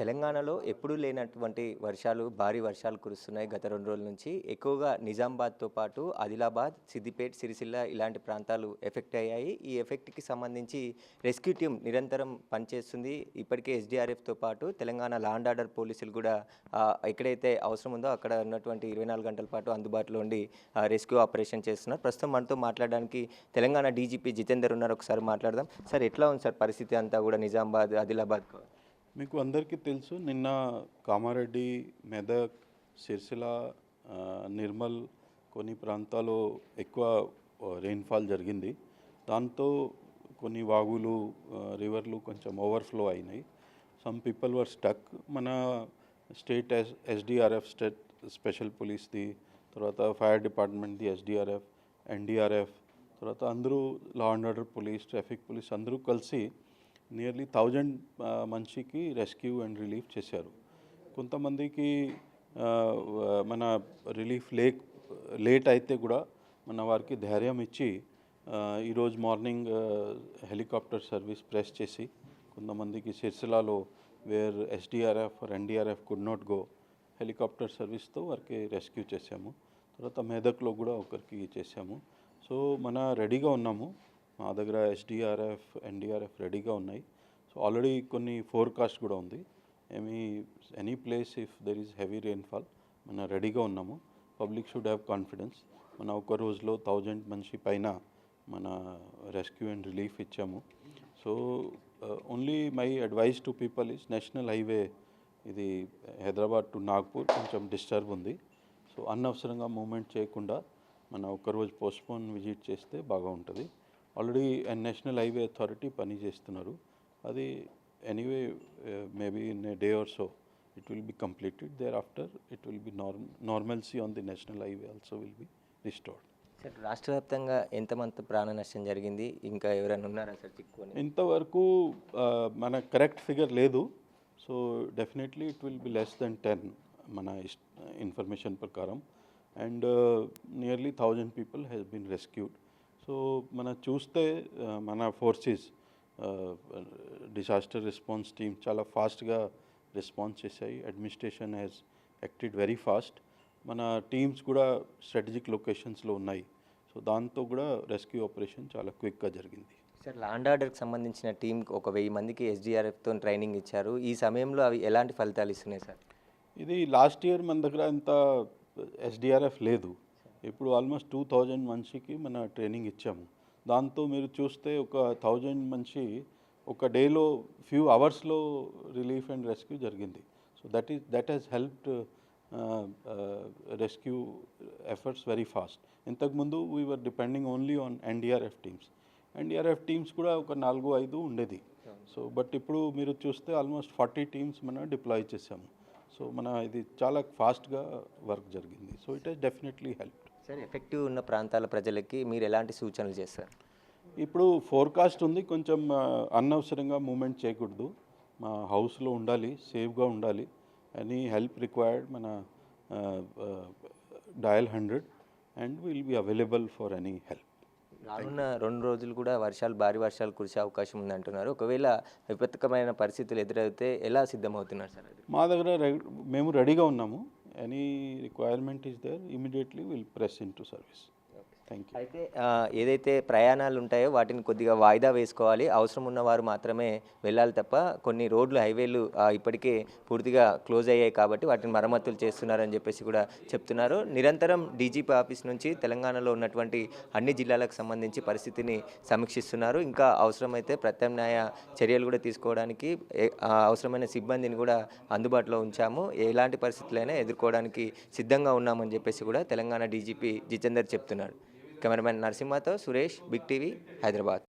తెలంగాణలో ఎప్పుడూ లేనటువంటి భారీ వర్షాలు కురుస్తున్నాయి గత 2 రోజుల నుంచి. ఎక్కువగా నిజామాబాద్‌తో పాటు ఆదిలాబాద్, సిద్దిపేట్, సిరిసిల్ల ఇలాంటి ప్రాంతాలు ఎఫెక్ట్ అయ్యాయి. ఈ ఎఫెక్ట్‌కి సంబంధించి రెస్క్యూ టీమ్ నిరంతరం పనిచేస్తుంది. ఇప్పటికే ఎస్‌డీఆర్ఎఫ్‌తో పాటు తెలంగాణ లా అండ్ ఆర్డర్ పోలీసులు కూడా ఎక్కడైతే అవసరం ఉందో అక్కడ ఉన్నటువంటి 24 గంటల పాటు అందుబాటులో ఉండి రెస్క్యూ ఆపరేషన్ చేస్తున్నారు. ప్రస్తుతం మనతో మాట్లాడడానికి తెలంగాణ డీజీపీ జితేందర్ ఉన్నారు. ఒకసారి మాట్లాడదాం. సార్, ఎట్లా ఉంది సార్ పరిస్థితి అంతా కూడా నిజామాబాద్, ఆదిలాబాద్? మీకు అందరికీ తెలుసు, నిన్న కామారెడ్డి, మెదక్, సిరిసిల్ల, నిర్మల్ కొన్ని ప్రాంతాల్లో ఎక్కువ రెయిన్ఫాల్ జరిగింది. దాంతో కొన్ని వాగులు, రివర్లు కొంచెం ఓవర్ఫ్లో అయినాయి. Some people were stuck. మన స్టేట్ ఎస్డిఆర్ఎఫ్, స్టేట్ స్పెషల్ పోలీస్ది, తర్వాత ఫైర్ డిపార్ట్మెంట్ది, ఎస్డిఆర్ఎఫ్, ఎన్డీఆర్ఎఫ్, తర్వాత అందరూ law and order police, traffic police అందరూ కలిసి నియర్లీ 1000 మనిషికి రెస్క్యూ అండ్ రిలీఫ్ చేశారు. కొంతమందికి మన రిలీఫ్ లేట్ అయితే కూడా మన వారికి ధైర్యం ఇచ్చి ఈరోజు మార్నింగ్ హెలికాప్టర్ సర్వీస్ ప్రెస్ చేసి కొంతమందికి సిరిసిల్లాలో where SDRF or NDRF could not go, helicopter సర్వీస్తో వారికి రెస్క్యూ చేశాము. తర్వాత మెదక్లో కూడా ఒకరికి చేశాము. సో మన రెడీగా ఉన్నాము. మా దగ్గర ఎస్డిఆర్ఎఫ్, ఎన్డీఆర్ఎఫ్ రెడీగా ఉన్నాయి. సో ఆల్రెడీ కొన్ని ఫోర్కాస్ట్ కూడా ఉంది. Any place if there is heavy rainfall మన రెడీగా ఉన్నాము. Public should have confidence. మన ఒక రోజులో 1000 మనిషి పైన మన రెస్క్యూ అండ్ రిలీఫ్ ఇచ్చాము. So only my advice to people is national highway ఇది హైదరాబాద్ టు నాగ్పూర్ కొంచెం డిస్టర్బ్ ఉంది. సో అనవసరంగా మూవ్మెంట్ చేయకుండా మన ఒకరోజు పోస్ట్పోన్ విజిట్ చేస్తే బాగా ఉంటుంది. ఆల్రెడీ నేషనల్ హైవే అథారిటీ పని చేస్తున్నారు. అది anyway maybe in a day or so it will be completed. Thereafter it will be normalcy on the national highway also will be restored. Sir, రాష్ట్ర వ్యాప్తంగా ఎంతమంది ప్రాణ నష్టం జరిగింది? ఇంకా ఎవరైనా ఉన్నారా సార్ చిక్కుకొని? ఇంతవరకు మన కరెక్ట్ ఫిగర్ లేదు. So definitely it will be less than 10 మన ఇన్ఫర్మేషన్ ప్రకారం. And nearly 1000 people has been rescued. So మనం చూస్తే మన ఫోర్సెస్ డిజాస్టర్ రెస్పాన్స్ టీమ్ చాలా ఫాస్ట్గా రెస్పాన్స్ చేశాయి. Administration has acted very fast. మన టీమ్స్ కూడా స్ట్రాటజిక్ లొకేషన్స్లో ఉన్నాయి. సో దాంతో కూడా రెస్క్యూ ఆపరేషన్ చాలా క్విక్గా జరిగింది. సార్, లా అండ్ ఆర్డర్కి సంబంధించిన టీంకి ఒక 1000 మందికి ఎస్డీఆర్ఎఫ్తో ట్రైనింగ్ ఇచ్చారు. ఈ సమయంలో అవి ఎలాంటి ఫలితాలు ఇస్తున్నాయి సార్? ఇది లాస్ట్ ఇయర్ మన దగ్గర ఇంత ఎస్డిఆర్ఎఫ్ లేదు. ఇప్పుడు ఆల్మోస్ట్ 2000 మనిషికి మన ట్రైనింగ్ ఇచ్చాము. దాంతో మీరు చూస్తే ఒక 1000 మనిషి ఒక డేలో ఫ్యూ అవర్స్లో రిలీఫ్ అండ్ రెస్క్యూ జరిగింది. So that has helped rescue efforts very fast. ఇంతకుముందు we are depending only on NDRF teams. NDRF teams కూడా ఒక 4-5 ఉండేది. సో బట్ ఇప్పుడు మీరు చూస్తే ఆల్మోస్ట్ 40 టీమ్స్ మనం డిప్లాయ్ చేసాము. సో మన ఇది చాలా ఫాస్ట్గా వర్క్ జరిగింది. So it has definitely helped. Sir, effective ఉన్న ప్రాంతాల ప్రజలకి మీరు ఎలాంటి సూచనలు చేస్తారు? ఇప్పుడు ఫోర్కాస్ట్ ఉంది, కొంచెం అనవసరంగా మూమెంట్ చేయకూడదు. మా హౌస్లో ఉండాలి, సేఫ్గా ఉండాలి. ఎనీ హెల్ప్ రిక్వైర్డ్ మన dial 100 and will be available for any help. రానున్న 2 రోజులు కూడా భారీ వర్షాలు కురిసే అవకాశం ఉందంటున్నారు. ఒకవేళ విపత్కరమైన పరిస్థితులు ఎదురైతే ఎలా సిద్ధమవుతున్నారు సార్? మా దగ్గర మేము రెడీగా ఉన్నాము. Any requirement is there, immediately will press into service. Thank you. అయితే ఏదైతే ప్రయాణాలు ఉంటాయో వాటిని కొద్దిగా వాయిదా వేసుకోవాలి. అవసరం ఉన్నవారు మాత్రమే వెళ్ళాలి తప్ప కొన్ని రోడ్లు, హైవేలు ఇప్పటికే పూర్తిగా క్లోజ్ అయ్యాయి కాబట్టి వాటిని మరమ్మతులు చేస్తున్నారని చెప్పేసి కూడా చెప్తున్నారు. నిరంతరం డీజీపీ ఆఫీస్ నుంచి తెలంగాణలో ఉన్నటువంటి అన్ని జిల్లాలకు సంబంధించి పరిస్థితిని సమీక్షిస్తున్నారు. ఇంకా అవసరమైతే ప్రత్యామ్నాయ చర్యలు కూడా తీసుకోవడానికి అవసరమైన సిబ్బందిని కూడా అందుబాటులో ఉంచాము. ఎలాంటి పరిస్థితులైనా ఎదుర్కోవడానికి సిద్ధంగా ఉన్నామని చెప్పేసి కూడా తెలంగాణ డీజీపీ జితేందర్ చెప్తున్నారు. కెమెరామెన్ నరసింహతో సురేష్, బిగ్ టీవీ, హైదరాబాద్.